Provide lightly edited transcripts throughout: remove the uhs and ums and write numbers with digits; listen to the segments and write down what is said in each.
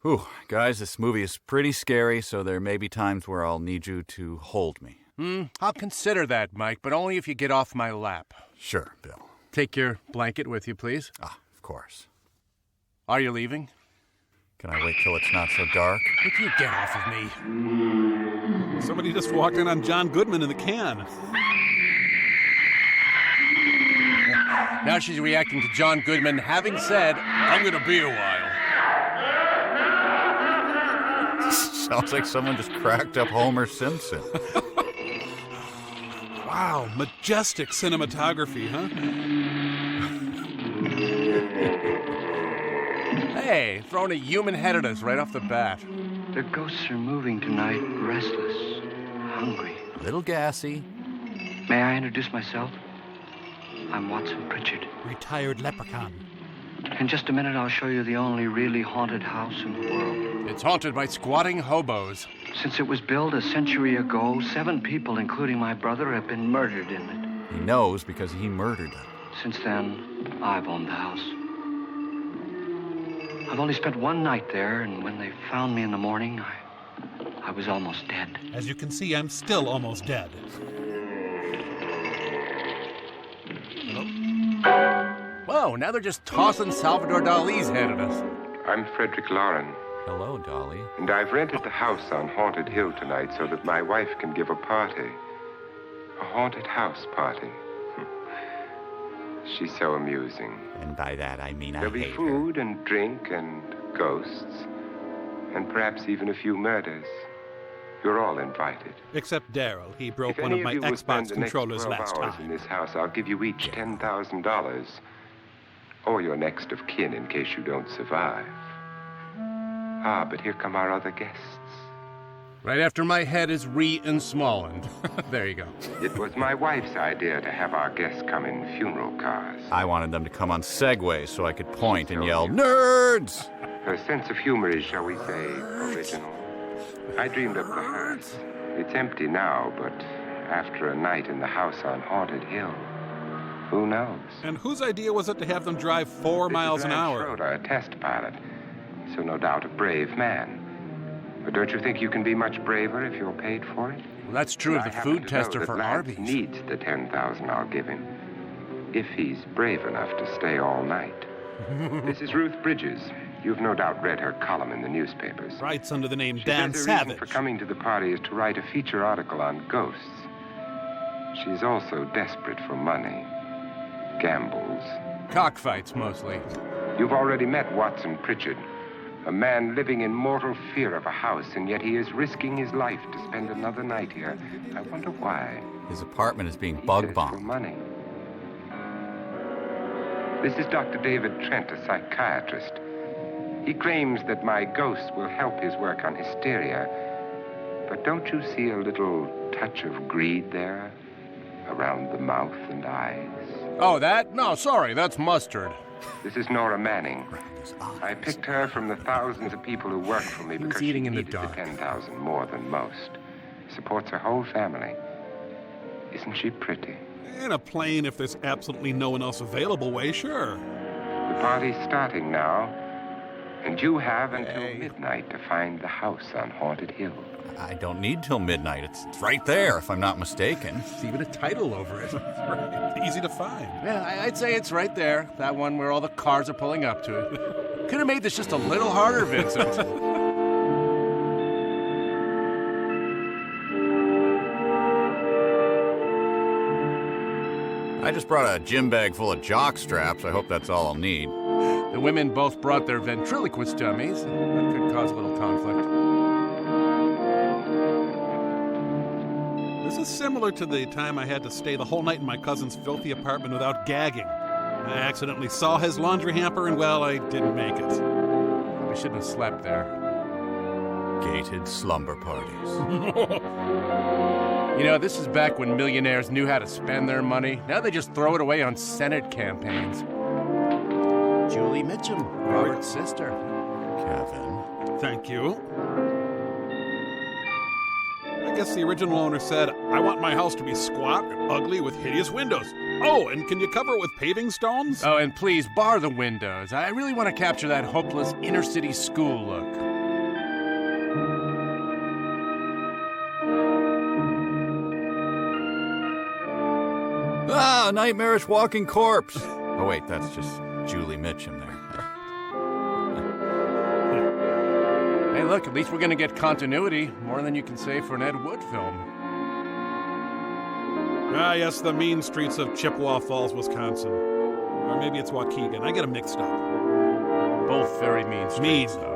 Whew, guys, this movie is pretty scary, so there may be times where I'll need you to hold me. I'll consider that, Mike, but only if you get off my lap. Sure, Bill. Take your blanket with you, please. Ah, of course. Are you leaving? Can I wait till it's not so dark? Would you get off of me? Somebody just walked in on John Goodman in the can. Now she's reacting to John Goodman having said, I'm going to be a while. Sounds like someone just cracked up Homer Simpson. Wow, majestic cinematography, huh? Hey, throwing a human head at us right off the bat. The ghosts are moving tonight, restless, hungry. A little gassy. May I introduce myself? I'm Watson Pritchard. Retired leprechaun. In just a minute, I'll show you the only really haunted house in the world. It's haunted by squatting hobos. Since it was built a century ago, 7 people, including my brother, have been murdered in it. He knows because he murdered them. Since then, I've owned the house. I've only spent one night there, and when they found me in the morning, I was almost dead. As you can see, I'm still almost dead. Whoa, now they're just tossing Salvador Dali's head at us. I'm Frederick Loren, Hello, Dolly. and I've rented the house on Haunted Hill tonight so that my wife can give a party. A haunted house party. She's so amusing. And by that I mean There'll be food and drink and ghosts, and perhaps even a few murders. You're all invited. Except Daryl. He broke If one any of my you will spend Xbox the next controllers 12 last hours in time. this house, I'll give you each $10,000, or your next of kin in case you don't survive. Ah, but here come our other guests. Right after my head is and Smolland. There you go. It was my wife's idea to have our guests come in funeral cars. I wanted them to come on Segways so I could point and yell, "Nerds!" Her sense of humor is, shall we say, original. I dreamed up the hearse. It's empty now, but after a night in the house on Haunted Hill, who knows? And whose idea was it to have them drive 4 miles an hour? Schroeder, a test pilot, so no doubt a brave man. But don't you think you can be much braver if you're paid for it? Well, that's true of the food tester for Lance Arby's. needs the $10,000 I'll give him, if he's brave enough to stay all night. This is Ruth Bridges. You've no doubt read her column in the newspapers. Writes under the name She Dan says her reason Savage. for coming to the party is to write a feature article on ghosts. She's also desperate for money. Gambles. Cockfights, mostly. You've already met Watson Pritchard, a man living in mortal fear of a house, and yet he is risking his life to spend another night here. I wonder why. His apartment is being He bug says for bombed. money. This is Dr. David Trent, a psychiatrist. He claims that my ghost will help his work on hysteria. But don't you see a little touch of greed there? Around the mouth and eyes? Oh, that? No, sorry, that's mustard. This is Nora Manning. I picked her from the thousands of people who work for me Who's because eating she in the needed dark? 10,000 more than most. Supports her whole family. Isn't she pretty? In a plane, if there's absolutely no one else available way, sure. The party's starting now, and you have until midnight to find the house on Haunted Hill. I don't need till midnight. It's right there, if I'm not mistaken. There's even a title over it. Easy to find. Yeah, I'd say it's right there. That one where all the cars are pulling up to it. Could have made this just a little harder, Vincent. I just brought a gym bag full of jock straps. I hope that's all I'll need. The women both brought their ventriloquist dummies. That could cause a little conflict. This is similar to the time I had to stay the whole night in my cousin's filthy apartment without gagging. I accidentally saw his laundry hamper, and, well, I didn't make it. We shouldn't have slept there. Gated slumber parties. You know, this is back when millionaires knew how to spend their money. Now they just throw it away on Senate campaigns. Julie Mitchum, Robert's sister. Kevin. Thank you. I guess the original owner said, I want my house to be squat and ugly with hideous windows. Oh, and can you cover it with paving stones? Oh, and please bar the windows. I really want to capture that hopeless inner city school look. Ah, a nightmarish walking corpse. Oh, wait, that's just Julie Mitchum there. Hey, look, at least we're gonna get continuity. More than you can say for an Ed Wood film. Ah, yes, the mean streets of Chippewa Falls, Wisconsin. Or maybe it's Waukegan. I get them mixed up. Both very mean streets, though.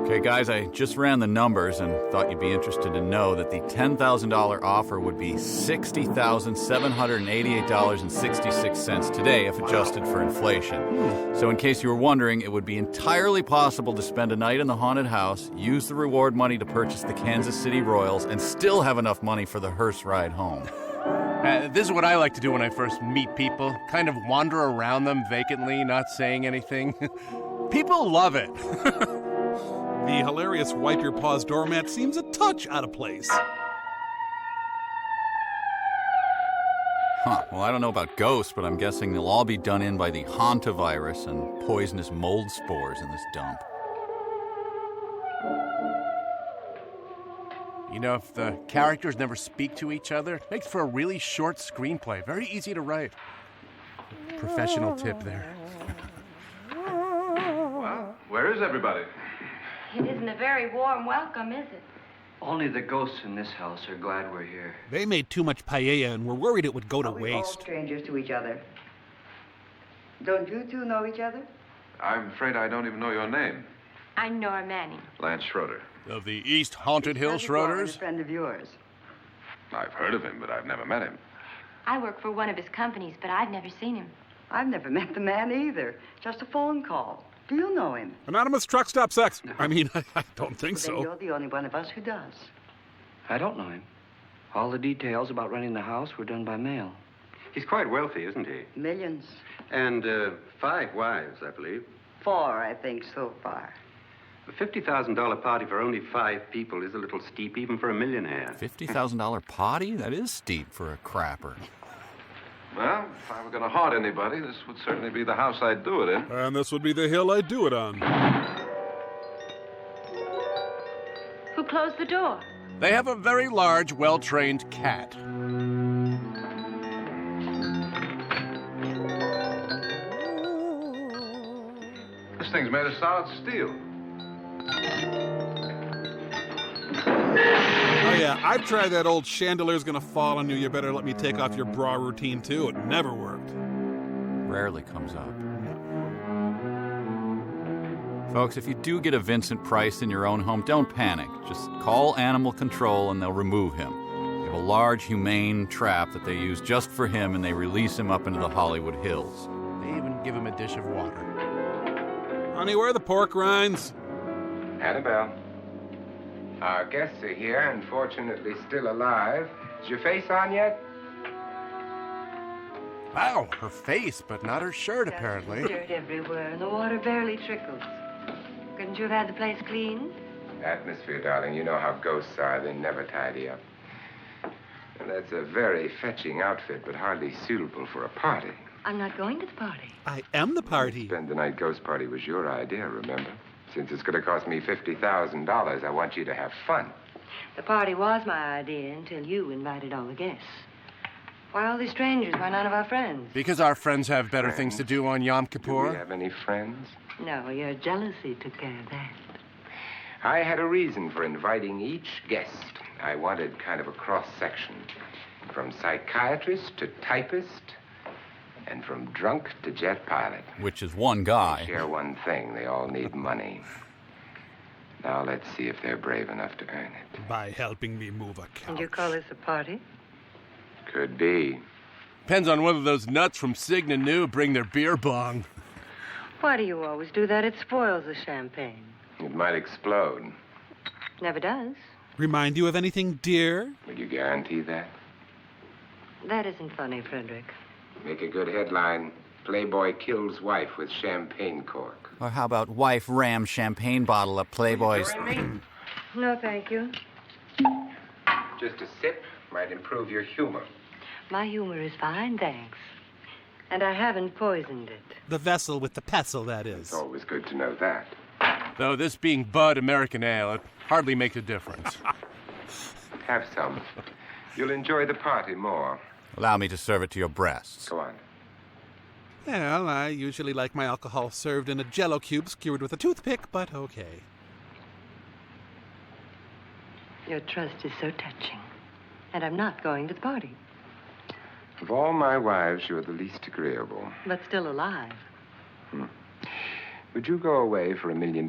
Okay, guys, I just ran the numbers and thought you'd be interested to know that the $10,000 offer would be $60,788.66 today if adjusted for inflation. So in case you were wondering, it would be entirely possible to spend a night in the haunted house, use the reward money to purchase the Kansas City Royals, and still have enough money for the hearse ride home. This is what I like to do when I first meet people. Kind of wander around them vacantly, not saying anything. People love it. The hilarious wipe your paws doormat seems a touch out of place. Huh, well, I don't know about ghosts, but I'm guessing they'll all be done in by the hantavirus and poisonous mold spores in this dump. You know, if the characters never speak to each other, it makes for a really short screenplay. Very easy to write. Professional tip there. Well, where is everybody? It isn't a very warm welcome, is it? Only the ghosts in this house are glad we're here. They made too much paella and were worried it would go to We're all waste. strangers to each other. Don't you two know each other? I'm afraid I don't even know your name. I'm Nora Manning. Lance Schroeder. Of the East Haunted Hill Frederick Loren, Schroeders? a friend of yours. I've heard of him, but I've never met him. I work for one of his companies, but I've never seen him. I've never met the man either. Just a phone call. Do you know him? Anonymous truck stop sex. I mean, I don't think Then so. you're the only one of us who does. I don't know him. All the details about renting the house were done by mail. He's quite wealthy, isn't he? Millions. And 5 wives, I believe. 4, I think, so far. A $50,000 party for only 5 people is a little steep, even for a millionaire. $50,000 potty? That is steep for a crapper. Well, if I were going to haunt anybody, this would certainly be the house I'd do it in. And this would be the hill I'd do it on. Who closed the door? They have a very large, well-trained cat. This thing's made of solid steel. Oh, yeah, I've tried that old chandelier's gonna fall on you, you better let me take off your bra routine, too. It never worked. Rarely comes up. Folks, if you do get a Vincent Price in your own home, don't panic. Just call animal control and they'll remove him. They have a large, humane trap that they use just for him, and they release him up into the Hollywood Hills. They even give him a dish of water. Honey, where are the pork rinds? Annabelle. Our guests are here, unfortunately still alive. Is your face on yet? Wow, her face, but not her shirt, apparently. Dirt everywhere, and the water barely trickles. Couldn't you have had the place cleaned? Atmosphere, darling. You know how ghosts are. They never tidy up. And that's a very fetching outfit, but hardly suitable for a party. I'm not going to the party. I am the party. Spend the night ghost party was your idea, remember? Since it's going to cost me $50,000, I want you to have fun. The party was my idea until you invited all the guests. Why all these strangers? Why none of our friends? Because our friends have better things to do on Yom Do we Kippur. have any friends? No, your jealousy took care of that. I had a reason for inviting each guest. I wanted kind of a cross-section. From psychiatrist to typist, and from drunk to jet pilot. Which is one guy. Share one thing. They all need money. Now let's see if they're brave enough to earn it. By helping me move a couch. And you call this a party? Could be. Depends on whether those nuts from Signa Nu bring their beer bong. Why do you always do that? It spoils the champagne. It might explode. Never does. Remind you of anything, dear? Will you guarantee that? That isn't funny, Frederick. Make a good headline. Playboy kills wife with champagne cork. Or how about wife rams champagne bottle up Playboy's... No, thank you. Just a sip might improve your humor. My humor is fine, thanks. And I haven't poisoned it. The vessel with the pestle, that is. It's always good to know that. Though this being Bud American Ale, it hardly makes a difference. Have some. You'll enjoy the party more. Allow me to serve it to your breasts. Go on. Well, I usually like my alcohol served in a Jell-O cube skewered with a toothpick, but okay. Your trust is so touching. And I'm not going to the party. Of all my wives, you're the least agreeable. But still alive. Would you go away for $1 million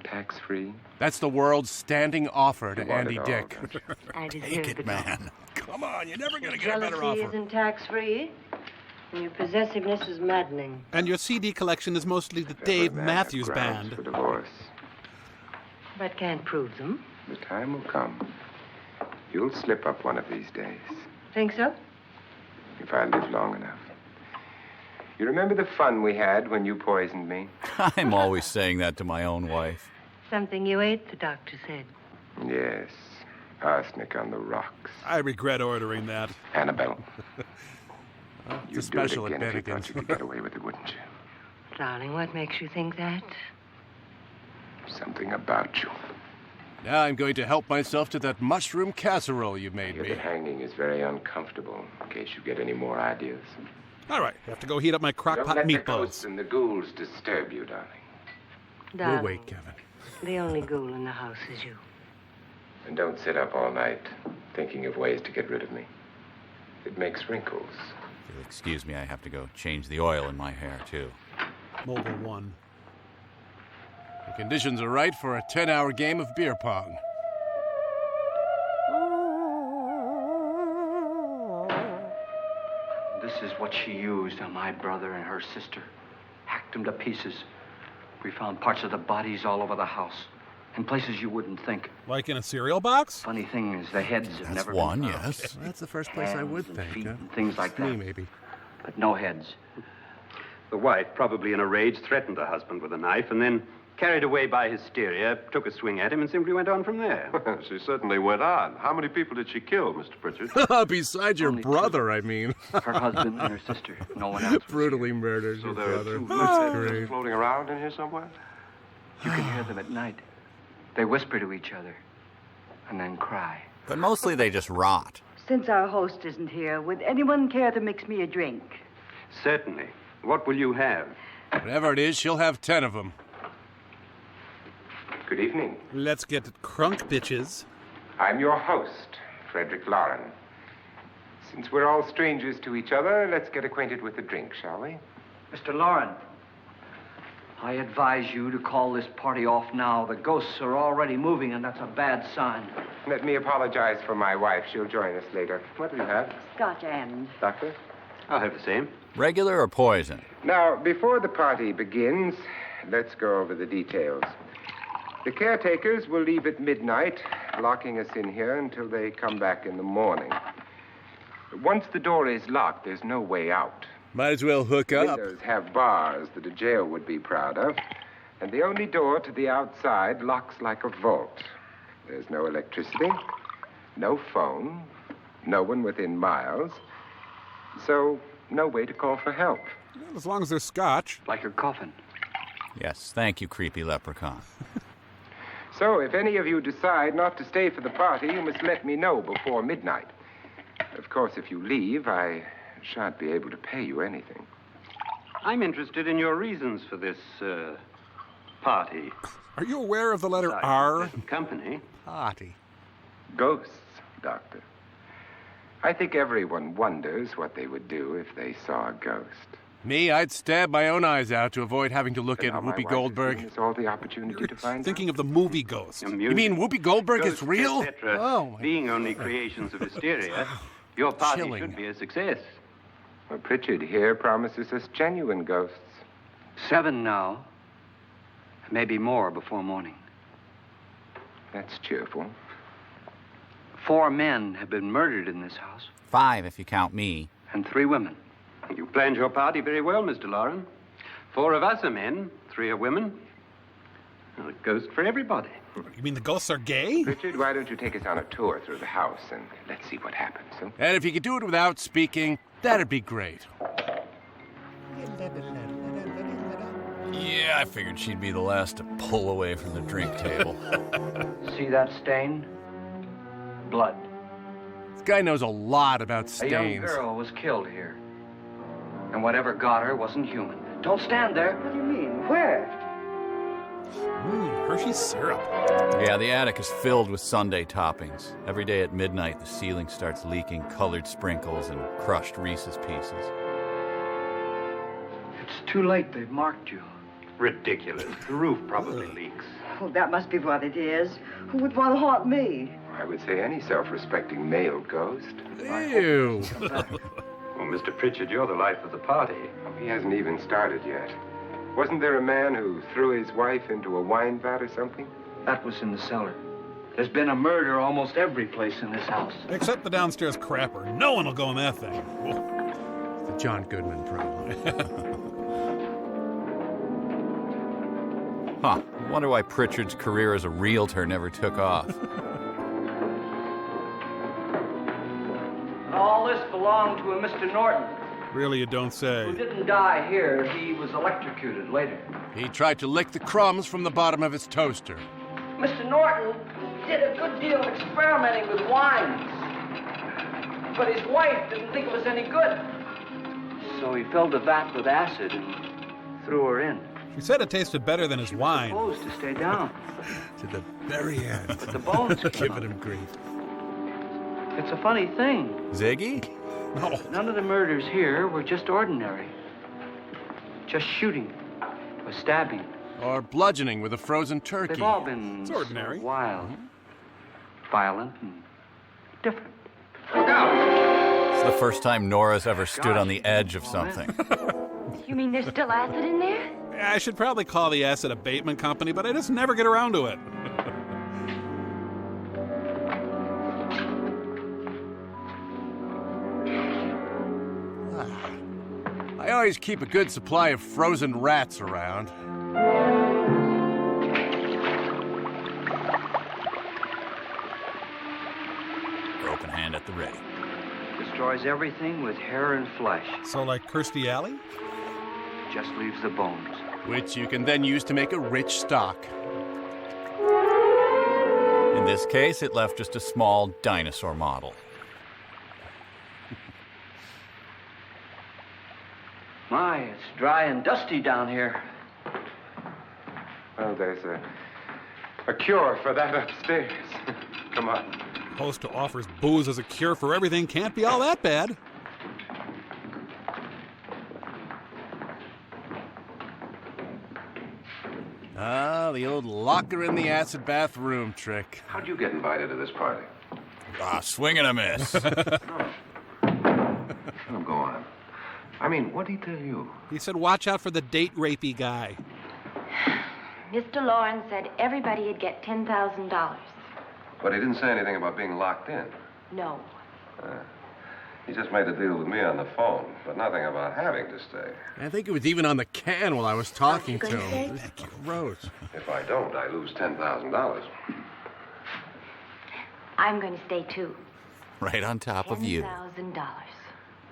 tax-free? That's the world's standing offer to You want Andy it all, Dick. don't you? I deserve Take it, it man. Come on, you're never going to all. get a better Jealousy offer. isn't tax-free. And your possessiveness is maddening. And your CD collection is mostly the If Dave ever man Matthews had grounds Band. for divorce, But can't prove them. the time will come. You'll slip up one of these days, Think so? if I live long enough. You remember the fun we had when you poisoned me? I'm always saying that to my own wife. Something you ate, the doctor said. Yes. Arsenic on the rocks. I regret ordering that. Annabelle. It's a You'd special do it at again if you thought Bennigan's. you could get away with it, wouldn't you? Darling, what makes you think that? Something about you. Now I'm going to help myself to that mushroom casserole you made Here, me. the hanging is very uncomfortable, in case you get any more ideas. All right, have to go heat up my Don't crock-pot let the ghosts meatballs. and the ghouls disturb you, darling. Darling, We'll wait, Kevin. the only ghoul in the house is you. And don't sit up all night thinking of ways to get rid of me. It makes wrinkles. If you'll excuse me, I have to go change the oil in my hair, too. Mobile 1. The conditions are right for a 10-hour game of beer pong. This is what she used on my brother and her sister. Hacked them to pieces. We found parts of the bodies all over the house. In places you wouldn't think. Like in a cereal box? Funny thing is, the heads have That's never one, been found. yes. Well, that's the first place I would Hands and think. feet Huh? and things like Me, that. maybe. But no heads. The wife, probably in a rage, threatened her husband with a knife and then, carried away by hysteria, took a swing at him and simply went on from there. She certainly went on. How many people did she kill, Mr. Pritchard? Besides your Only two. brother, I mean. Her husband and her sister. No one else. was Brutally murdered So your there are brother. two That's loose great. floating around in here somewhere? here. You can hear them at night. They whisper to each other and then cry. But mostly they just rot. Since our host isn't here, would anyone care to mix me a drink? Certainly. What will you have? Whatever it is, she'll have 10 of them. Good evening. Let's get crunk, bitches. I'm your host, Frederick Loren. Since we're all strangers to each other, let's get acquainted with a drink, shall we? Mr. Loren, I advise you to call this party off now. The ghosts are already moving, and that's a bad sign. Let me apologize for my wife. She'll join us later. What do you have, Scotch and. Doctor? I'll have the same. Regular or poison? Now, before the party begins, let's go over the details. The caretakers will leave at midnight, locking us in here until they come back in the morning. Once the door is locked, there's no way out. Might as well hook up. Windows have bars that a jail would be proud of, and the only door to the outside locks like a vault. There's no electricity, no phone, no one within miles, so no way to call for help. Well, as long as there's scotch. Like your coffin. Yes, thank you, creepy leprechaun. So if any of you decide not to stay for the party, you must let me know before midnight. Of course, if you leave, I shan't be able to pay you anything. I'm interested in your reasons for this, party. Are you aware of the letter Besides R? pleasant company. Party. Ghosts, Doctor. I think everyone wonders what they would do if they saw a ghost. Me, I'd stab my own eyes out to avoid having to look And at now my Whoopi wife has Goldberg. given us all the opportunity to find Thinking of the movie Ghost. You mean Whoopi Goldberg is Ghosts, real? etc., Oh, my being only creations of hysteria, your party Chilling. should be a success. Well, Pritchard here promises us genuine ghosts. 7 now. Maybe more before morning. That's cheerful. 4 men have been murdered in this house. 5 if you count me. And 3 women. You planned your party very well, Mr. Loren. 4 of us are men, 3 are women. Well, a ghost for everybody. You mean the ghosts are gay? Richard, why don't you take us on a tour through the house and let's see what happens, huh? And if you could do it without speaking, that'd be great. Yeah, I figured she'd be the last to pull away from the drink table. See that stain? blood. This guy knows a lot about A stains. young girl was killed here. And whatever got her wasn't human. Don't stand there. What do you mean? Where? Hershey's syrup. Yeah, the attic is filled with sundae toppings. Every day at midnight, the ceiling starts leaking colored sprinkles and crushed Reese's pieces. It's too late. They've marked you. Ridiculous. The roof probably leaks. Oh, that must be what it is. Who would want to haunt me? I would say any self-respecting male ghost. Ew. Well, Mr. Pritchard, you're the life of the party. He hasn't even started yet. Wasn't there a man who threw his wife into a wine vat or something? That was in the cellar. There's been a murder almost every place in this house. Except the downstairs crapper. No one will go in that thing. It's the John Goodman problem. Huh. I wonder why Pritchard's career as a realtor never took off. All this belonged to a Mr. Norton, Really, you don't say. who didn't die here. He was electrocuted later. He tried to lick the crumbs from the bottom of his toaster. Mr. Norton did a good deal of experimenting with wines. But his wife didn't think it was any good. So he filled the vat with acid and threw her in. She said it tasted better than his wine. Supposed to stay down. To the very end. The bones Giving him grief. It's a funny thing. Ziggy? No. None of the murders here were just ordinary. Just shooting or stabbing. Or bludgeoning with a frozen turkey. They've all been It's ordinary. sort of wild, violent, and different. It's the first time Nora's ever stood on the edge of something. You mean there's still acid in there? I should probably call the acid abatement company, but I just never get around to it. I always keep a good supply of frozen rats around. Open hand at the ready. Destroys everything with hair and flesh. So like Kirstie Alley? Just leaves the bones. Which you can then use to make a rich stock. In this case, it left just a small dinosaur model. My, it's dry and dusty down here. Well, there's a cure for that upstairs. Come on. Host who offers booze as a cure for everything can't be all that bad. Ah, the old locker in the acid bath room trick. How'd you get invited to this party? Swing and a miss. Oh, go on. I mean, what did he tell you? He said watch out for the date rapey guy. Mr. Loren said everybody'd get $10,000. But he didn't say anything about being locked in. No. He just made a deal with me on the phone, but nothing about having to stay. I think it was even on the can while I was talking to him. say? Gross. If I don't, I lose $10,000. I'm going to stay too. Right on top of you. $10,000.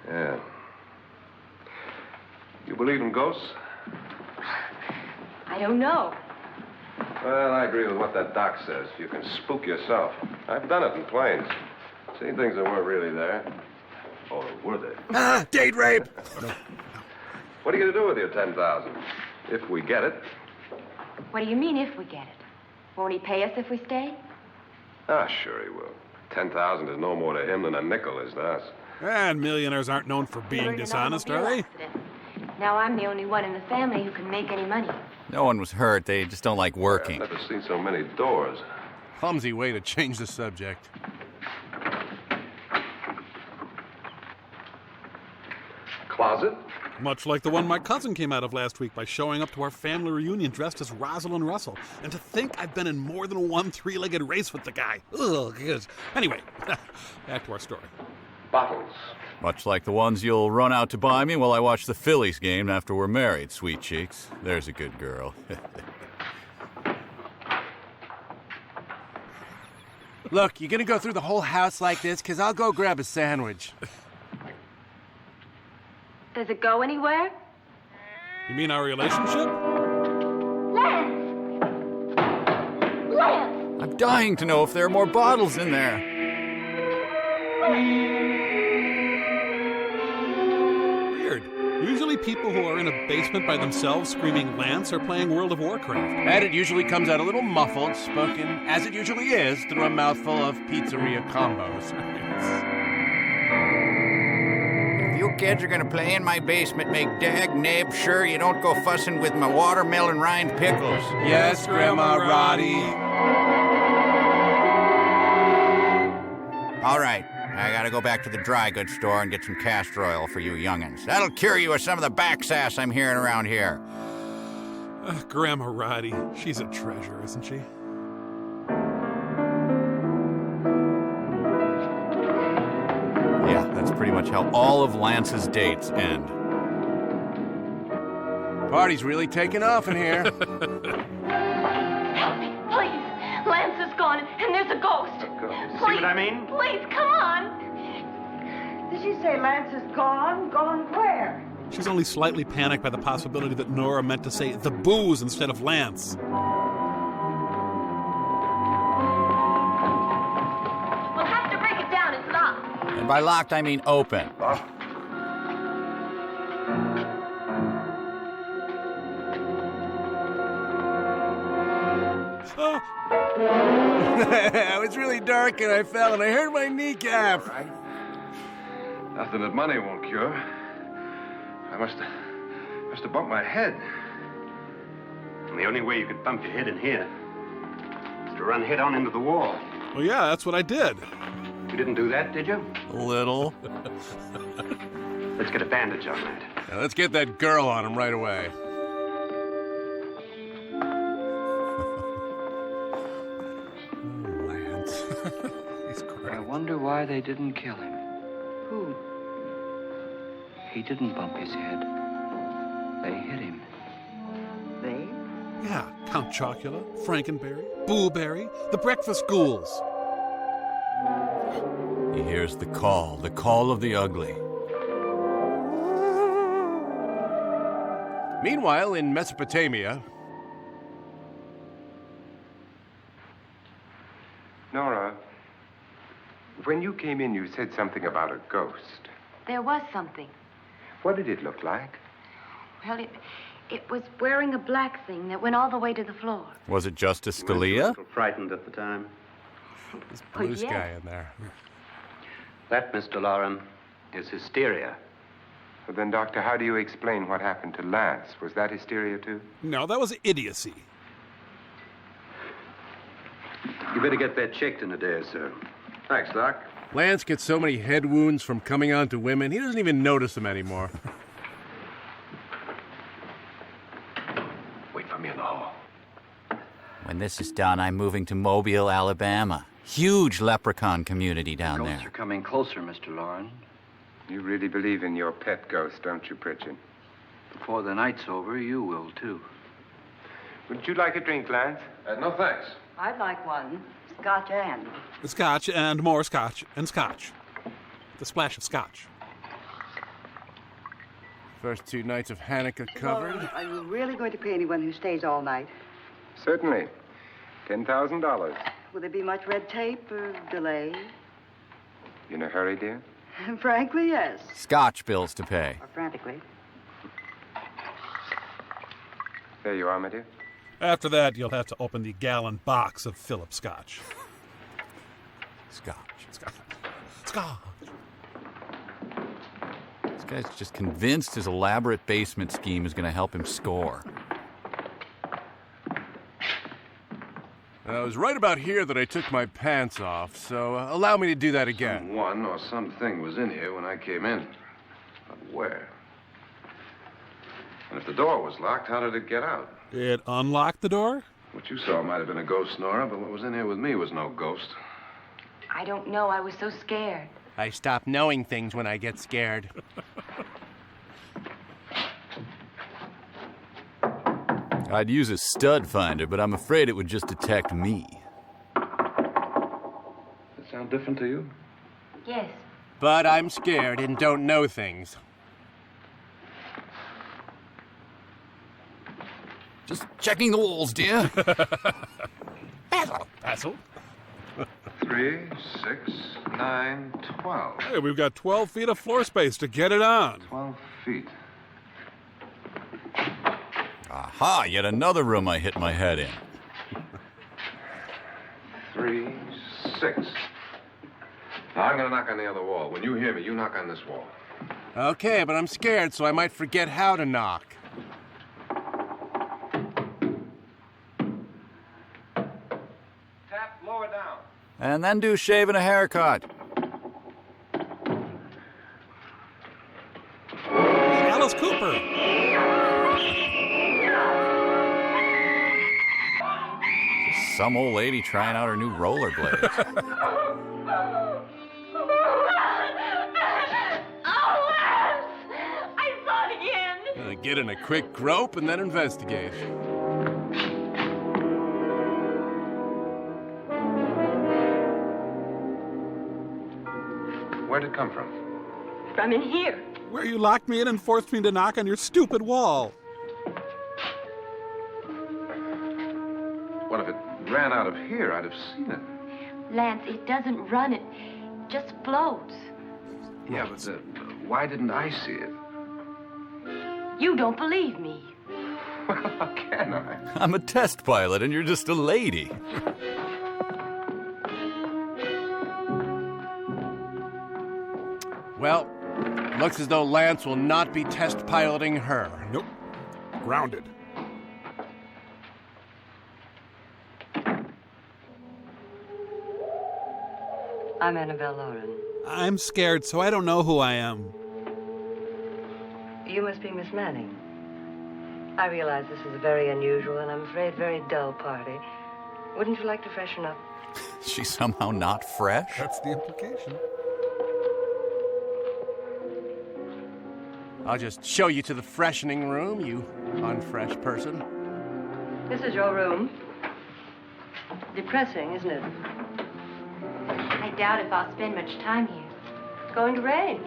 Yeah. You believe in ghosts? I don't know. Well, I agree with what that doc says. You can spook yourself. I've done it in planes. Seen things that weren't really there. Or were they? Ah, date rape! What are you going to do with your $10,000? If we get it. What do you mean if we get it? Won't he pay us if we stay? Ah, sure he will. 10,000 is no more to him than a nickel is to us. And millionaires aren't known for being Buried in an dishonest, are they? automobile accident. Now I'm the only one in the family who can make any money. No one was hurt. They just don't like working. I've never seen so many doors. Clumsy way to change the subject. Closet? Much like the one my cousin came out of last week by showing up to our family reunion dressed as Rosalind Russell. And to think I've been in more than one three-legged race with the guy. Ugh. Anyway, back to our story. Bottles. Much like the ones you'll run out to buy me while I watch the Phillies game after we're married, sweet cheeks. There's a good girl. Look, you gonna go through the whole house like this? Because I'll go grab a sandwich. Does it go anywhere? You mean our relationship? Lance! Lance! I'm dying to know if there are more bottles in there. Weird. Usually people who are in a basement by themselves screaming Lance are playing World of Warcraft. And it usually comes out a little muffled, spoken, as it usually is, through a mouthful of pizzeria combos. If you kids are gonna play in my basement, make dag-nab sure you don't go fussing with my watermelon rind pickles. Yes, Grandma Roddy. All right, I gotta go back to the dry goods store and get some castor oil for you young'uns. That'll cure you of some of the back sass I'm hearing around here. Grandma Roddy. She's a treasure, isn't she? Yeah, that's pretty much how all of Lance's dates end. Party's really taking off in here. Help me, please. Lance is gone, and there's a ghost. Please, See what I mean? Please, come on. Did she say Lance is gone? Gone where? She's only slightly panicked by the possibility that Nora meant to say the booze instead of Lance. We'll have to break it down. It's locked. And by locked, I mean open. It was really dark and I fell and I hurt my kneecap. Right. Nothing that money won't cure. I must have bumped my head. And the only way you could bump your head in here is to run head on into the wall. Well, yeah, that's what I did. You didn't do that, did you? A little. Let's get a bandage on that. Now let's get that girl on him right away. Lance. He's great. I wonder why they didn't kill him. Who? He didn't bump his head. They hit him. They? Yeah, Count Chocula, Frankenberry, Booberry, the breakfast ghouls. He hears the call of the ugly. Meanwhile, in Mesopotamia... Nora, when you came in, you said something about a ghost. There was something. What did it look like? Well, it was wearing a black thing that went all the way to the floor. Was it Justice You were a Scalia? little frightened at the time. This blue yes. sky in there. That, Mr. Loren, is hysteria. Well, then, Doctor, how do you explain what happened to Lance? Was that hysteria, too? No, that was idiocy. You better get that checked in a day or so. Thanks, Doc. Lance gets so many head wounds from coming on to women, he doesn't even notice them anymore. Wait for me in the hall. When this is done, I'm moving to Mobile, Alabama. Huge leprechaun community down Ghosts there. are coming closer, Mr. Loren. You really believe in your pet ghost, don't you, Pritchard? Before the night's over, you will, too. Would you like a drink, Lance? No, thanks. I'd like one. Scotch and. Scotch and more scotch and scotch. The splash of scotch. First 2 nights of Hanukkah covered. Well, are you really going to pay anyone who stays all night? Certainly. $10,000. Will there be much red tape or delay? You in a hurry, dear? Frankly, yes. Scotch bills to pay. Or frantically. There you are, my dear. After that, you'll have to open the gallon box of Philip Scotch. Scotch. Scotch. Scotch. This guy's just convinced his elaborate basement scheme is going to help him score. It was right about here that I took my pants off, so allow me to do that again. Someone or something was in here when I came in. But where? And if the door was locked, how did it get out? It unlocked the door? What you saw might have been a ghost, Nora, but what was in here with me was no ghost. I don't know. I was so scared. I stop knowing things when I get scared. I'd use a stud finder, but I'm afraid it would just detect me. Does that sound different to you? Yes. But I'm scared and don't know things. Just checking the walls, dear. Basil. 3, 6, 9, 12. Hey, we've got 12 feet of floor space to get it on. 12 feet. Aha, yet another room I hit my head in. 3, 6. Now, I'm going to knock on the other wall. When you hear me, you knock on this wall. Okay, but I'm scared, so I might forget how to knock. Tap lower down. And then do shave and a haircut. Alice Cooper. Some old lady trying out her new rollerblades. Get in a quick grope and then investigate. Where'd it come from? From in here. Where you locked me in and forced me to knock on your stupid wall. What if it ran out of here? I'd have seen it. Lance, it doesn't run, it just floats. Yeah, but why didn't I see it? You don't believe me. Well, how can I? I'm a test pilot and you're just a lady. Well, looks as though Lance will not be test piloting her. Nope. Grounded. I'm Annabelle Loren. I'm scared, so I don't know who I am. You must be Miss Manning. I realize this is a very unusual and I'm afraid very dull party. Wouldn't you like to freshen up? She's somehow not fresh? That's the implication. I'll just show you to the freshening room, you unfresh person. This is your room. Depressing, isn't it? I doubt if I'll spend much time here. It's going to rain.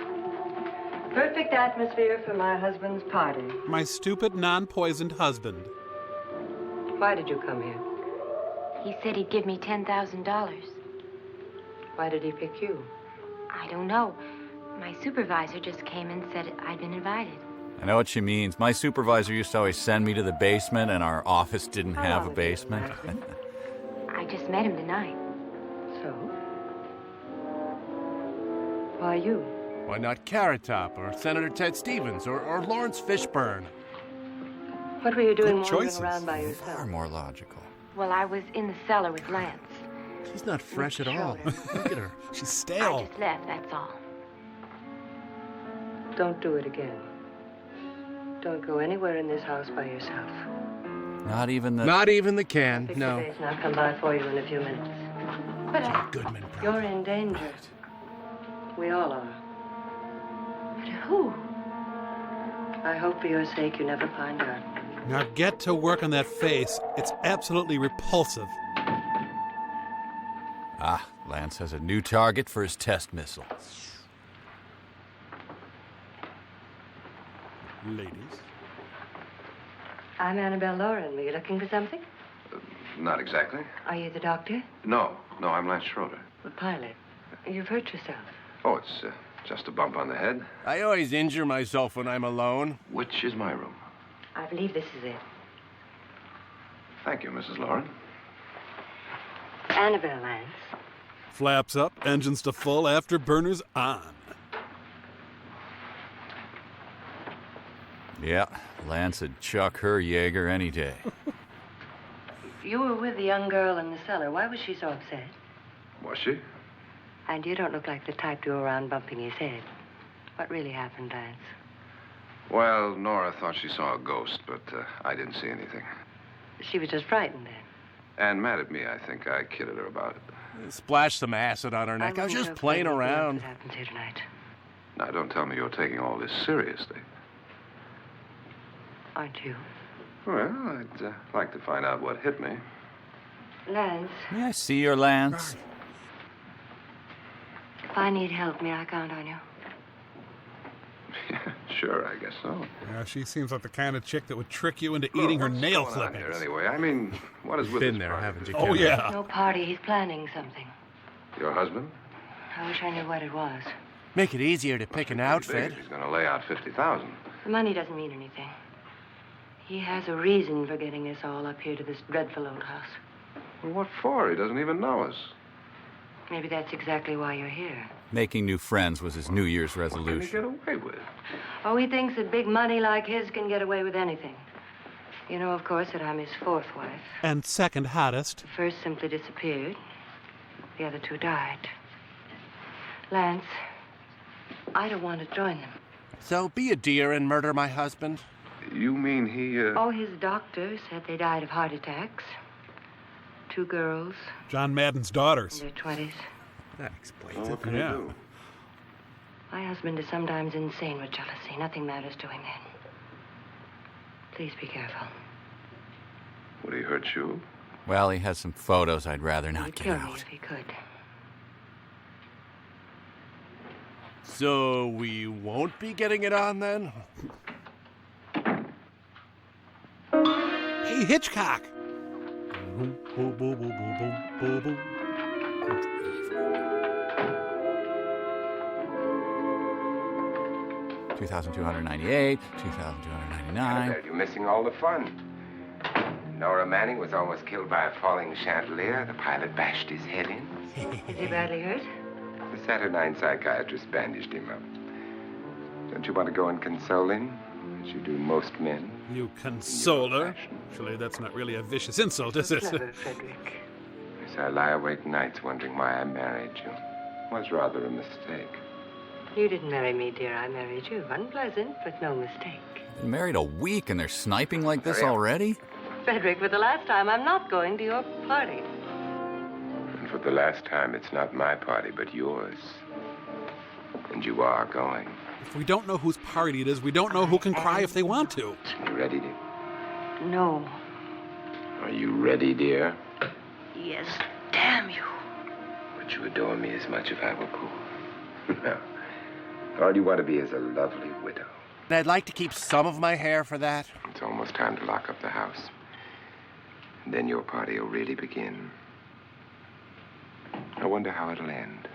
Perfect atmosphere for my husband's party. My stupid, non-poisoned husband. Why did you come here? He said he'd give me $10,000. Why did he pick you? I don't know. My supervisor just came and said I'd been invited. I know what she means. My supervisor used to always send me to the basement, and our office didn't have a basement. I just met him tonight. So? Why you? Why not Carrot Top or Senator Ted Stevens or Lawrence Fishburne? What were you doing Good wandering choices. around by yourself? Far more logical. Well, I was in the cellar with Lance. She's not fresh at all. Look at her. She's I stale. just left, that's all. Don't do it again. Don't go anywhere in this house by yourself. Not even the... Not even the can, Fix no. the base and I'll come by for you in a few minutes. But Goodman, You're in danger. We all are. but who? I hope for your sake you never find out. Now get to work on that face. It's absolutely repulsive. Ah, Lance has a new target for his test missile. Ladies. I'm Annabelle Loren. Were you looking for something? Not exactly. Are you the doctor? No, I'm Lance Schroeder. The pilot. You've hurt yourself. Oh, it's just a bump on the head. I always injure myself when I'm alone. Which is my room? I believe this is it. Thank you, Mrs. Loren. Annabelle, Lance. Flaps up, engines to full, afterburners on. Yeah, Lance would chuck her Jaeger any day. You were with the young girl in the cellar. Why was she so upset? Was she? And you don't look like the type to go around bumping his head. What really happened, Lance? Well, Nora thought she saw a ghost, but I didn't see anything. She was just frightened then. And mad at me, I think. I kidded her about it. Splash some acid on her neck. I was just playing around. What happens here tonight? Now, don't tell me you're taking all this seriously. Aren't you? Well, I'd like to find out what hit me. Lance, May I see your Lance? if I need help, may I count on you? Sure, I guess so. Yeah, she seems like the kind of chick that would trick you into eating her nail What's going on clippings. here, anyway? I mean, what is with Been this there, party? haven't you, Oh, Kevin? yeah. No party. He's planning something. Your husband? I wish I knew what it was. Make it easier to pick an outfit. He's going to lay out $50,000. The money doesn't mean anything. He has a reason for getting us all up here to this dreadful old house. Well, what for? He doesn't even know us. Maybe that's exactly why you're here. Making new friends was his New Year's resolution. What can he get away with? Oh, he thinks that big money like his can get away with anything. You know, of course, that I'm his fourth wife. And second hottest. The first simply disappeared. The other two died. Lance, I don't want to join them. So be a dear and murder my husband. You mean he, Oh, his doctor said they died of heart attacks. 2 girls. John Madden's daughters. In their 20s. That explains Well, it. what can he do? My husband is sometimes insane with jealousy. Nothing matters to him then. Please be careful. Would he hurt you? Well, he has some photos I'd rather not He'd get kill me out. if he could. So we won't be getting it on then? Hey, Hitchcock! Boom, boom, boom, boom, boom, boom, boom. $2,298, $2,299. You're missing all the fun. Nora Manning was almost killed by a falling chandelier. The pilot bashed his head in. Is he badly hurt? The Saturnine psychiatrist bandaged him up. Don't you want to go and console him, as you do most men? You consoler. Actually, that's not really a vicious insult, is it? Clever, Frederick. Yes, I lie awake nights wondering why I married you. It was rather a mistake. You didn't marry me, dear. I married you. Unpleasant, but no mistake. Been married a week and they're sniping like this Hurry up. already? Frederick, for the last time, I'm not going to your party. And for the last time, it's not my party, but yours. And you are going. If we don't know whose party it is, we don't know who can cry if they want to. You ready, dear? No. Are you ready, dear? Yes, damn you. Would you adore me as much if I were poor? No. All you want to be is a lovely widow. I'd like to keep some of my hair for that. It's almost time to lock up the house. And then your party will really begin. I wonder how it'll end.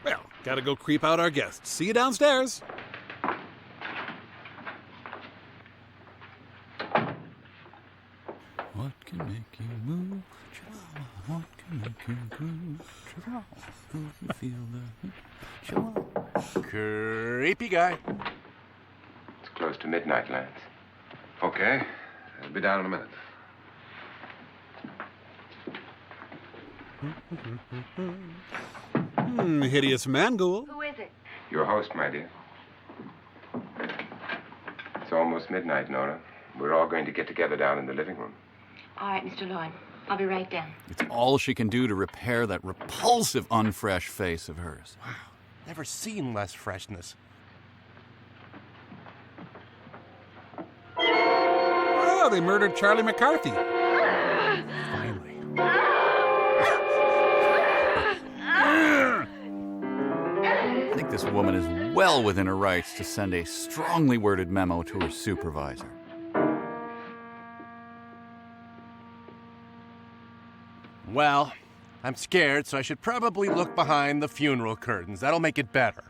Well, gotta go creep out our guests. See you downstairs. What can make you move? Chihuahua. What can make you groove? Chihuahua. Who can feel the heat? Chihuahua. Creepy guy. It's close to midnight, Lance. Okay. I'll be down in a minute. Hideous Mangool. Who is it? Your host, my dear. It's almost midnight, Nora. We're all going to get together down in the living room. All right, Mr. Loren. I'll be right down. It's all she can do to repair that repulsive, unfresh face of hers. Wow. Never seen less freshness. Oh, they murdered Charlie McCarthy. Finally. I think this woman is well within her rights to send a strongly worded memo to her supervisor. Well, I'm scared, so I should probably look behind the funeral curtains. That'll make it better.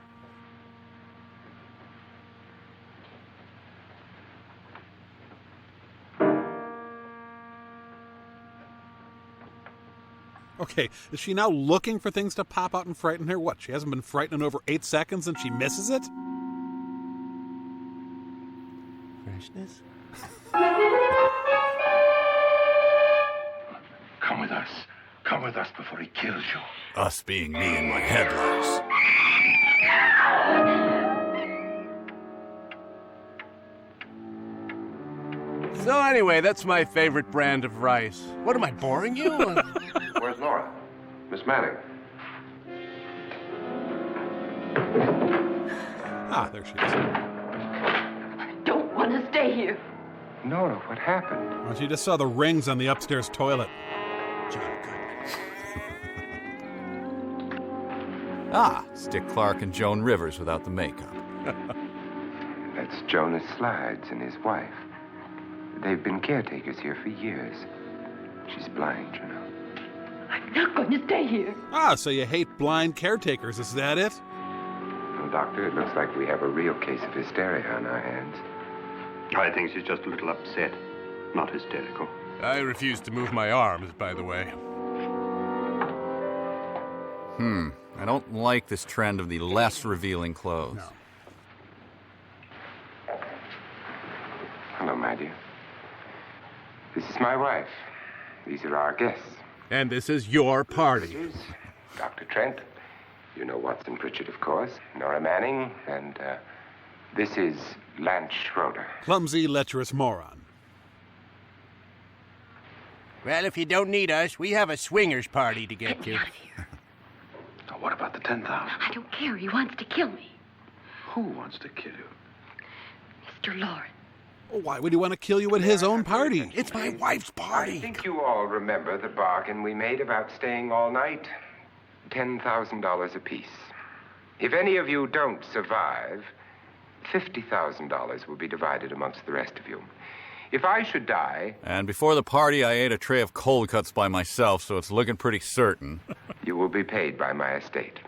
Okay, is she now looking for things to pop out and frighten her? What, she hasn't been frightened in over 8 seconds and she misses it? Freshness? Come with us. Come with us before he kills you. Us being me and my headlights. So anyway, that's my favorite brand of rice. What, am I boring you? Where's Nora? Miss Manning. Ah, there she is. I don't want to stay here. Nora, what happened? Well, she just saw the rings on the upstairs toilet. John Goodman. Ah, Stick Clark and Joan Rivers without the makeup. That's Jonas Slides and his wife. They've been caretakers here for years. She's blind, you know. I'm not going to stay here. Ah, so you hate blind caretakers, is that it? Well, Doctor, it looks like we have a real case of hysteria on our hands. I think she's just a little upset, not hysterical. I refuse to move my arms, by the way. I don't like this trend of the less revealing clothes. No. Hello, my dear. This is my wife. These are our guests. And this is your party. This is Dr. Trent. You know Watson Pritchard, of course. Nora Manning. And this is Lance Schroeder. Clumsy, lecherous moron. Well, if you don't need us, we have a swingers party to get to. Now, what about the 10,000? I don't care. He wants to kill me. Who wants to kill you? Mr. Loren. Why would he want to kill you at his own party? It's my wife's party. I think you all remember the bargain we made about staying all night. $10,000 apiece. If any of you don't survive, $50,000 will be divided amongst the rest of you. If I should die... And before the party, I ate a tray of cold cuts by myself, so it's looking pretty certain. You will be paid by my estate.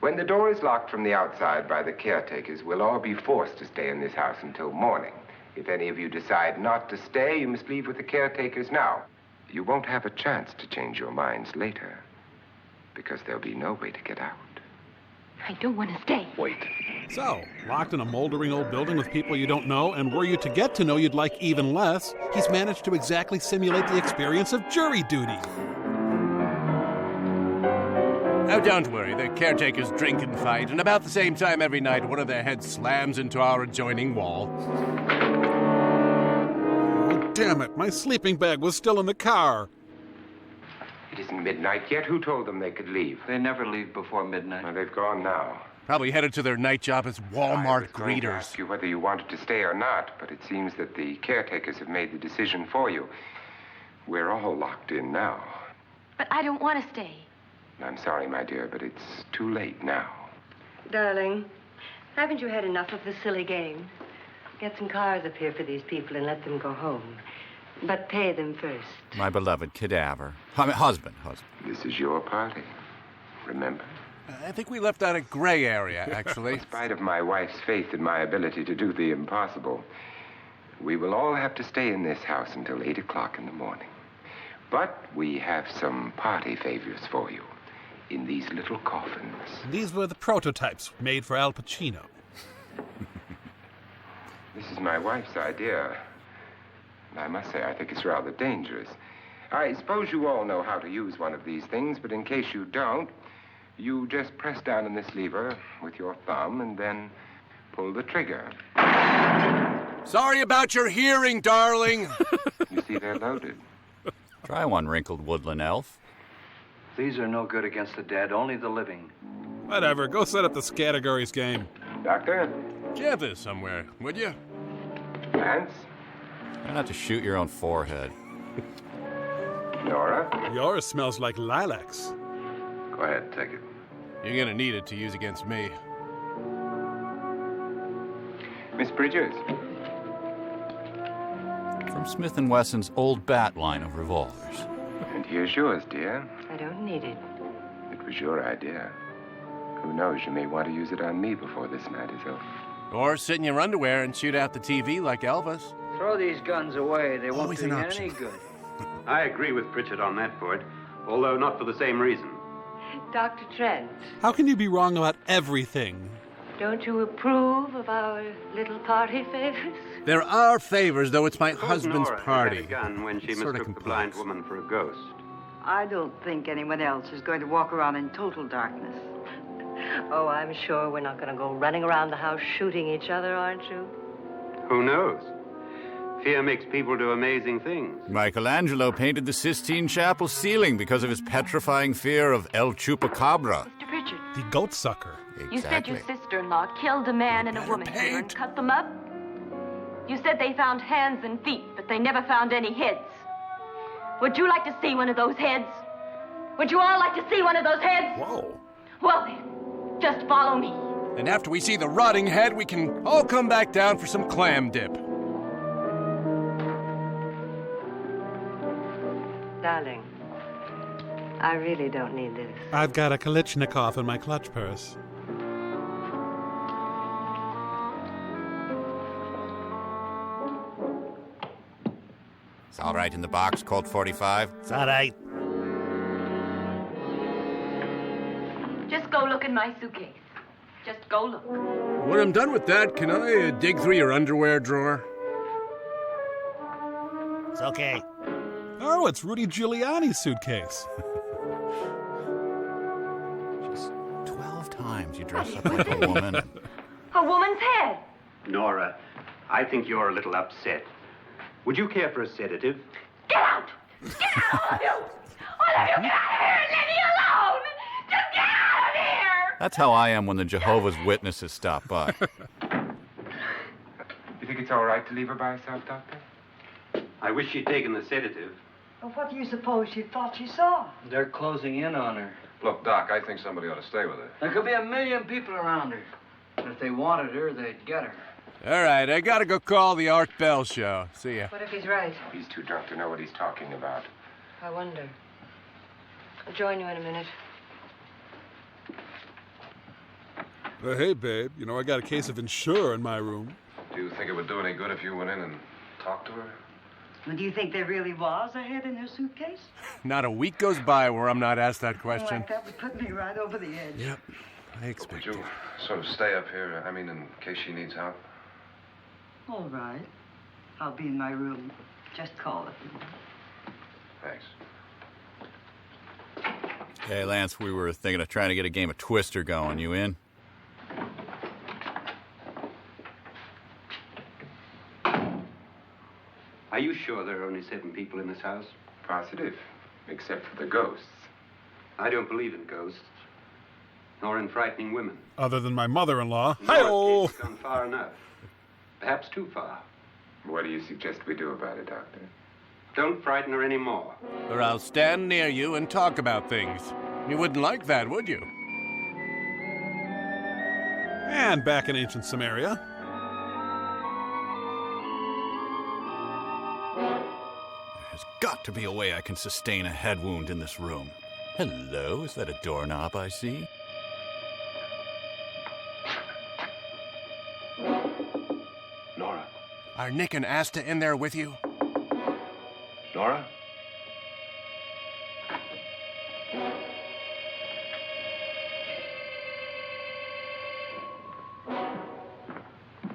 When the door is locked from the outside by the caretakers, we'll all be forced to stay in this house until morning. If any of you decide not to stay, you must leave with the caretakers now. You won't have a chance to change your minds later, because there'll be no way to get out. I don't want to stay. Wait. So, locked in a moldering old building with people you don't know, and were you to get to know you'd like even less, he's managed to exactly simulate the experience of jury duty. Oh, don't worry. The caretakers drink and fight, and about the same time every night, one of their heads slams into our adjoining wall. Oh, damn it. My sleeping bag was still in the car. It isn't midnight yet. Who told them they could leave? They never leave before midnight. Well, they've gone now. Probably headed to their night job as I Walmart was going to greeters. ask you whether you wanted to stay or not, but it seems that the caretakers have made the decision for you. We're all locked in now. But I don't want to stay. I'm sorry, my dear, but it's too late now. Darling, haven't you had enough of the silly game? Get some cars up here for these people and let them go home. But pay them first. My beloved cadaver. Husband. This is your party. Remember? I think we left out a gray area, actually. In spite of my wife's faith in my ability to do the impossible, we will all have to stay in this house until 8 o'clock in the morning. But we have some party favors for you in these little coffins. These were the prototypes made for Al Pacino. This is my wife's idea. I must say, I think it's rather dangerous. I suppose you all know how to use one of these things, but in case you don't, you just press down on this lever with your thumb and then pull the trigger. Sorry about your hearing, darling. You see, they're loaded. Try one, wrinkled woodland elf. These are no good against the dead, only the living. Whatever, go set up the categories game. Doctor? Jam this somewhere, would you? Lance? Try not to shoot your own forehead. Nora? Yours smells like lilacs. Go ahead, take it. You're gonna need it to use against me. Miss Bridges? From Smith & Wesson's old bat line of revolvers. And here's yours, dear. I don't need it. It was your idea. Who knows, you may want to use it on me before this night is over. Or sit in your underwear and shoot out the TV like Elvis. Throw these guns away. They won't Always do an you option. any good. I agree with Pritchard on that point, although not for the same reason. Dr. Trent, How can you be wrong about everything? don't you approve of our little party favors? There are favors, though it's my Suppose husband's Nora had party. a gun when she It's sorta mistook the blind complex. woman for a ghost. I don't think anyone else is going to walk around in total darkness. Oh, I'm sure we're not going to go running around the house shooting each other, aren't you? Who knows? Fear makes people do amazing things. Michelangelo painted the Sistine Chapel ceiling because of his petrifying fear of El Chupacabra. Mr. Pritchard, The goat sucker. you said Exactly. your sister-in-law killed a man and a woman here and cut them up? You said they found hands and feet, but they never found any heads. Would you like to see one of those heads? Would you all like to see one of those heads? Whoa. Well then, just follow me. And after we see the rotting head, we can all come back down for some clam dip. Darling, I really don't need this. I've got a Kalichnikov in my clutch purse. It's all right in the box, Colt 45? It's all right. Just go look in my suitcase. Just go look. When I'm done with that, can I dig through your underwear drawer? It's okay. Oh, it's Rudy Giuliani's suitcase. Just 12 times you dress up like a woman. A woman's head. Nora, I think you're a little upset. Would you care for a sedative? Get out! Get out, all of you! All of you, get out of here and leave me alone! Just get out of here! That's how I am when the Jehovah's Witnesses stop by. You think it's all right to leave her by herself, Doctor? I wish she'd taken the sedative. Well, what do you suppose she thought she saw? They're closing in on her. Look, Doc, I think somebody ought to stay with her. There could be 1 million people around her. But if they wanted her, they'd get her. All right, I gotta go call the Art Bell show. See ya. What if he's right? He's too drunk to know what he's talking about. I wonder. I'll join you in a minute. Hey, babe, you know, I got a case of Ensure in my room. Do you think it would do any good if you went in and talked to her? Well, do you think there really was a head in her suitcase? Not a week goes by where I'm not asked that question. Like that would put me right over the edge. Yep, I expect Would you sort of stay up here, I mean, in case she needs help? All right. I'll be in my room. Just call if you want. Thanks. Hey, Lance, we were thinking of trying to get a game of Twister going. You in? Are you sure there are only 7 people in this house? Positive, except for the ghosts. I don't believe in ghosts, nor in frightening women. Other than my mother-in-law. Nora's case has gone far enough. Perhaps too far. What do you suggest we do about it, Doctor? Don't frighten her anymore. Or I'll stand near you and talk about things. You wouldn't like that, would you? And back in ancient Samaria. There's got to be a way I can sustain a head wound in this room. Hello, is that a doorknob I see? Nora? Are Nick and Asta in there with you? Nora?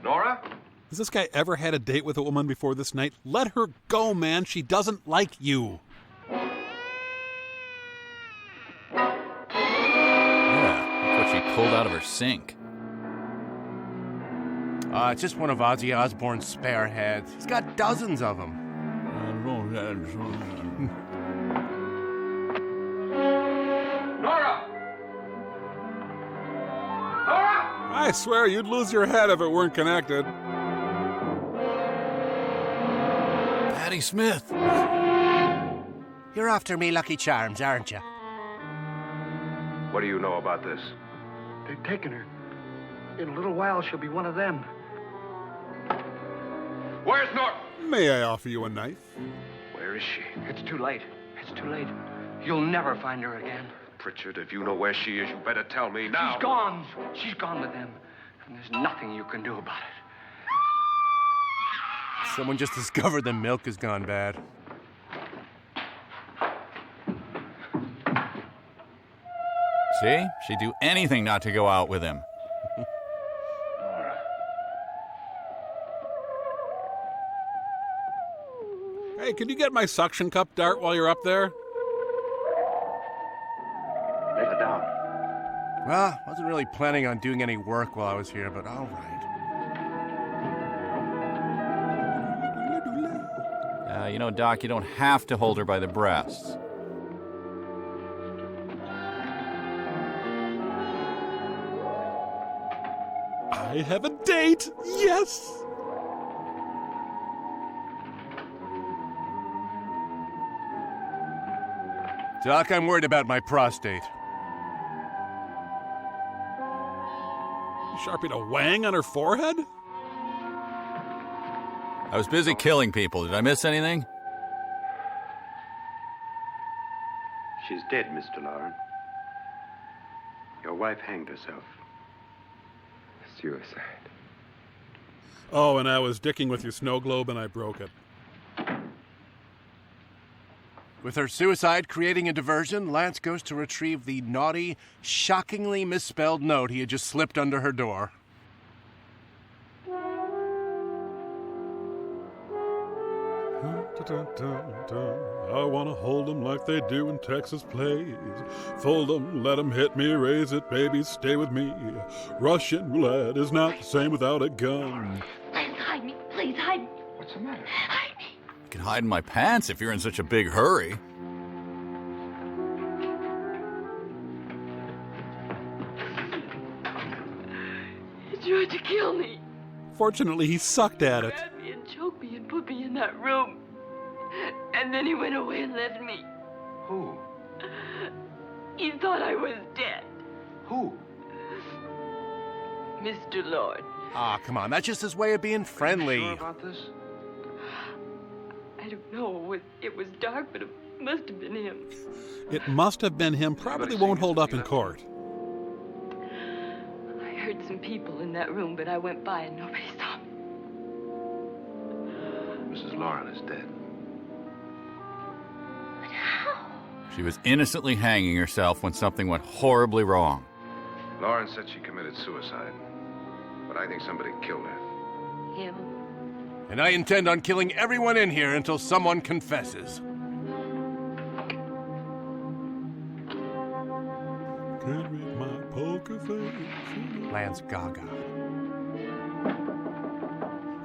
Nora? Has this guy ever had a date with a woman before this night? Let her go, man. She doesn't like you. Yeah, look what she pulled out of her sink. It's just one of Ozzy Osbourne's spare heads. He's got dozens of them. Nora! Nora! I swear you'd lose your head if it weren't connected. Patty Smith. You're after me, Lucky Charms, aren't you? What do you know about this? They've taken her. In a little while, she'll be one of them. Where's Nora? May I offer you a knife? Where is she? It's too late. It's too late. You'll never find her again. Pritchard, if you know where she is, you better tell me now. She's gone. She's gone with them. And there's nothing you can do about it. Someone just discovered the milk has gone bad. See? She'd do anything not to go out with him. Hey, can you get my suction cup, Dart, while you're up there? Let her down. Well, wasn't really planning on doing any work while I was here, but all right. You know, Doc, you don't have to hold her by the breasts. I have a date! Yes! Doc, I'm worried about my prostate. You sharpied a wang on her forehead? I was busy killing people. Did I miss anything? She's dead, Mr. Loren. Your wife hanged herself. Suicide. Oh, and I was dicking with your snow globe and I broke it. With her suicide creating a diversion, Lance goes to retrieve the naughty, shockingly misspelled note he had just slipped under her door. I want to hold them like they do in Texas plays. Fold them, let them hit me, raise it, baby, stay with me. Russian roulette is not the same without a gun. Lance, hide me. Please, hide me. What's the matter? Hide me. You can hide in my pants if you're in such a big hurry. He tried to kill me. Fortunately, he sucked at it. Grabbed me and choked me and put me in that room. And then he went away and left me. Who? He thought I was dead. Who? Mr. Lord. Ah, come on, that's just his way of being friendly. Sure about this? I don't know. It was dark, but it must have been him. It must have been him. Probably won't hold up in court. I heard some people in that room, but I went by and nobody saw me. Mrs. Loren is dead. But how? She was innocently hanging herself when something went horribly wrong. Loren said she committed suicide, but I think somebody killed her. Him? And I intend on killing everyone in here until someone confesses. Can't read my poker face. Lance Gaga.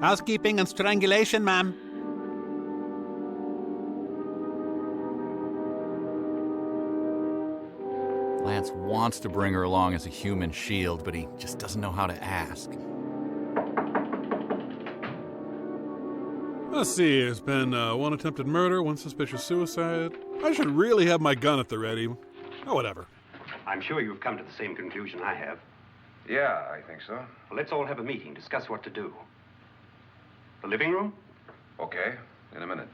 Housekeeping and strangulation, ma'am. Lance wants to bring her along as a human shield, but he just doesn't know how to ask. Let's see, there's been one attempted murder, one suspicious suicide. I should really have my gun at the ready. Oh, whatever. I'm sure you've come to the same conclusion I have. Yeah, I think so. Well, let's all have a meeting, discuss what to do. The living room? Okay, in a minute.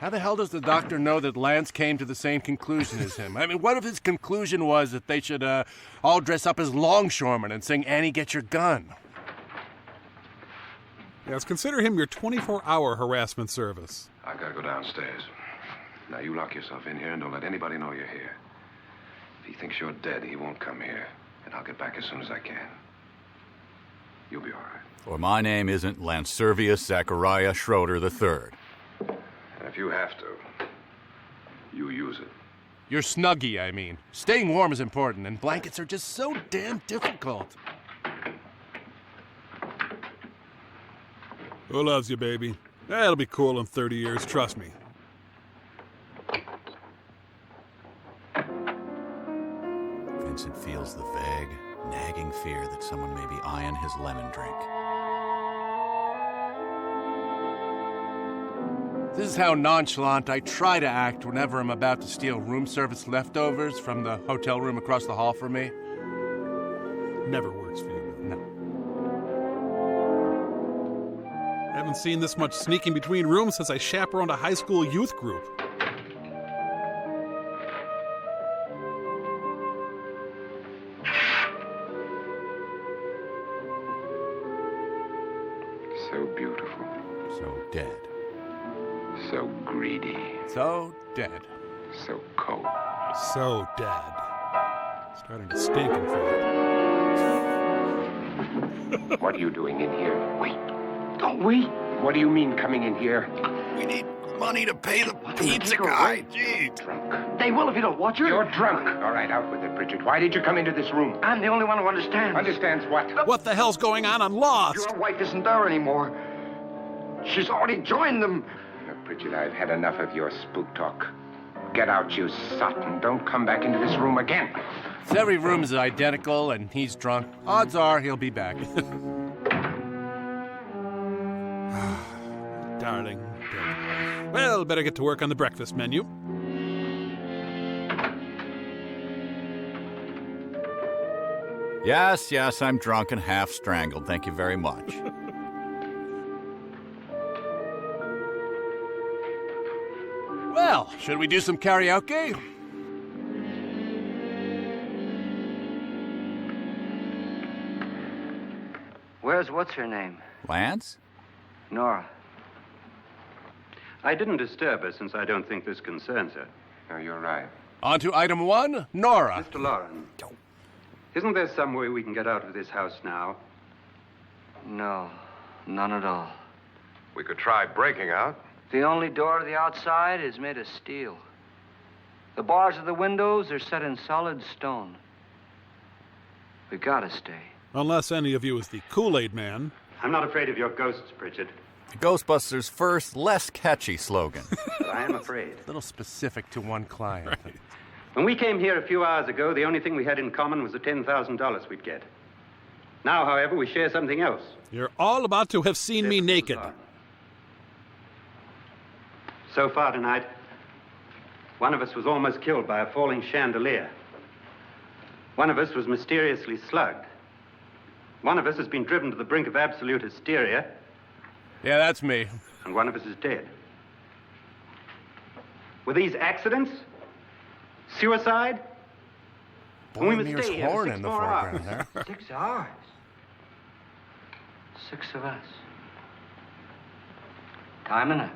How the hell does the doctor know that Lance came to the same conclusion as him? I mean, what if his conclusion was that they should all dress up as longshoremen and sing Annie, Get Your Gun? Yes, consider him your 24-hour harassment service. I gotta go downstairs. Now you lock yourself in here and don't let anybody know you're here. If he thinks you're dead, he won't come here. And I'll get back as soon as I can. You'll be all right. Or my name isn't Lance Servius Zachariah Schroeder III. And if you have to, you use it. You're snuggy, I mean. Staying warm is important, and blankets are just so damn difficult. Who loves you, baby? That'll be cool in 30 years, trust me. Vincent feels the vague, nagging fear that someone may be eyeing his lemon drink. This is how nonchalant I try to act whenever I'm about to steal room service leftovers from the hotel room across the hall from me. Never works for you. No. Haven't seen this much sneaking between rooms since I chaperoned a high school youth group. So beautiful. So dead. So greedy. So dead. So cold. So dead. Starting to stink, in fact. What are you doing in here? Wait. Don't we? What do you mean coming in here? We need money to pay the pizza guy. Gee. Drunk. They will if you don't watch her. You're drunk. All right, out with it, Bridget. Why did you come into this room? I'm the only one who understands. Understands what? What the hell's going on? I'm lost. Your wife isn't there anymore. She's already joined them. Bridget, I've had enough of your spook talk. Get out, you sot, and don't come back into this room again. If every room is identical and he's drunk, odds are he'll be back. Darling. Well, better get to work on the breakfast menu. Yes, I'm drunk and half strangled. Thank you very much. Well, should we do some karaoke? Where's what's-her-name? Lance? Nora. I didn't disturb her since I don't think this concerns her. No, you're right. On to item 1, Nora. Mr. Loren, isn't there some way we can get out of this house now? No, none at all. We could try breaking out. The only door to the outside is made of steel. The bars of the windows are set in solid stone. We gotta stay. Unless any of you is the Kool-Aid man. I'm not afraid of your ghosts, Pritchard. The Ghostbusters' first, less catchy slogan. But I am afraid. A little specific to one client. Right. When we came here a few hours ago, the only thing we had in common was the $10,000 we'd get. Now, however, we share something else. You're all about to have seen me naked. So far tonight, one of us was almost killed by a falling chandelier. One of us was mysteriously slugged. One of us has been driven to the brink of absolute hysteria. Yeah, that's me. And one of us is dead. Were these accidents? Suicide? Boy, we must Mears stay here horn 6 in the more foreground hours. there. 6 hours. 6 of us. Time enough.